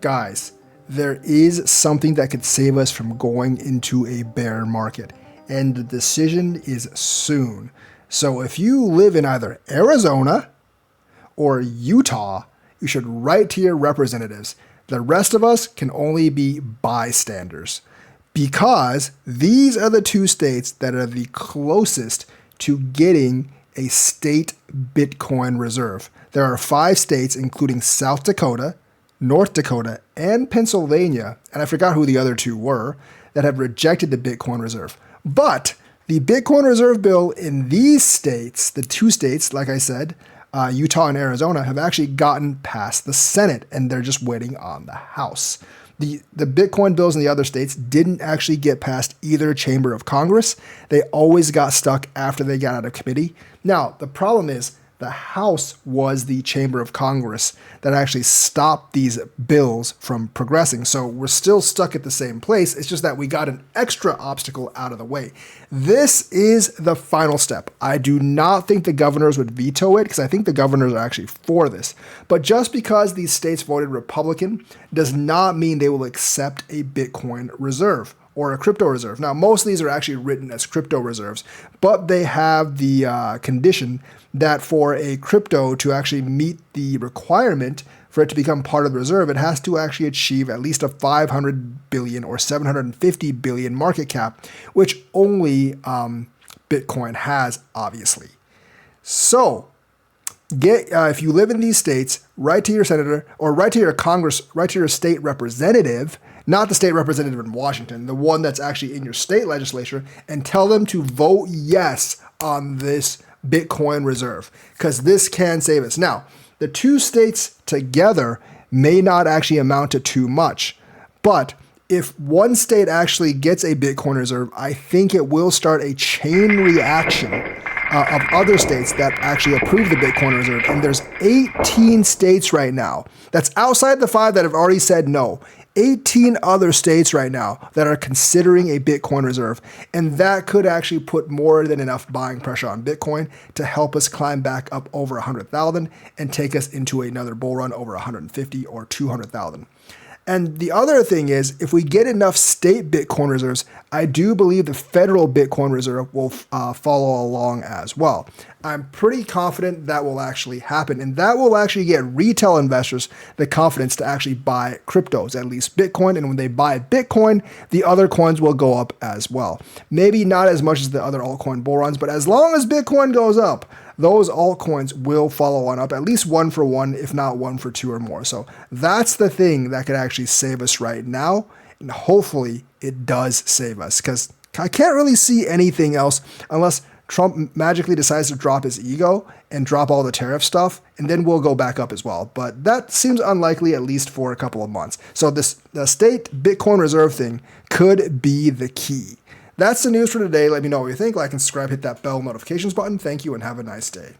Guys, there is something that could save us from going into a bear market, and the decision is soon. So if you live in either Arizona or Utah, you should write to your representatives. The rest of us can only be bystanders, because these are the two states that are the closest to getting a state Bitcoin reserve. There are 5 states, including South Dakota, North Dakota, and Pennsylvania, and I forgot who the other 2 were, that have rejected the Bitcoin reserve. But the Bitcoin reserve bill in these states, the 2 states, like I said, Utah and Arizona, have actually gotten past the Senate, and they're just waiting on the House. The Bitcoin bills in the other states didn't actually get past either chamber of Congress. They always got stuck after they got out of committee. Now, the problem is the House was the chamber of Congress that actually stopped these bills from progressing. So we're still stuck at the same place. It's just that we got an extra obstacle out of the way. This is the final step. I do not think the governors would veto it, because I think the governors are actually for this. But just because these states voted Republican does not mean they will accept a Bitcoin reserve or a crypto reserve. Now, most of these are actually written as crypto reserves, but they have the condition that for a crypto to actually meet the requirement for it to become part of the reserve, it has to actually achieve at least a 500 billion or 750 billion market cap, which only Bitcoin has, obviously. So, if you live in these states, write to your senator or write to your Congress, write to your state representative, not the state representative in Washington, the one that's actually in your state legislature, and tell them to vote yes on this Bitcoin reserve, because this can save us. Now, the 2 states together may not actually amount to too much, but if one state actually gets a Bitcoin reserve, I think it will start a chain reaction of other states that actually approve the Bitcoin reserve. And there's 18 states right now. That's outside the 5 that have already said no. 18 other states right now that are considering a Bitcoin reserve. And that could actually put more than enough buying pressure on Bitcoin to help us climb back up over 100,000 and take us into another bull run over 150 or 200,000. And the other thing is, if we get enough state Bitcoin reserves, I do believe the federal Bitcoin reserve will follow along as well. I'm pretty confident that will actually happen, and that will actually get retail investors the confidence to actually buy cryptos, at least Bitcoin. And when they buy Bitcoin, the other coins will go up as well. Maybe not as much as the other altcoin bull runs, but as long as Bitcoin goes up, those altcoins will follow on up, at least 1 for 1, if not 1 for 2 or more. So that's the thing that could actually save us right now. And hopefully it does save us, because I can't really see anything else unless Trump magically decides to drop his ego and drop all the tariff stuff, and then we'll go back up as well. But that seems unlikely, at least for a couple of months. So the state Bitcoin reserve thing could be the key. That's the news for today. Let me know what you think. Like and subscribe, hit that bell notifications button. Thank you and have a nice day.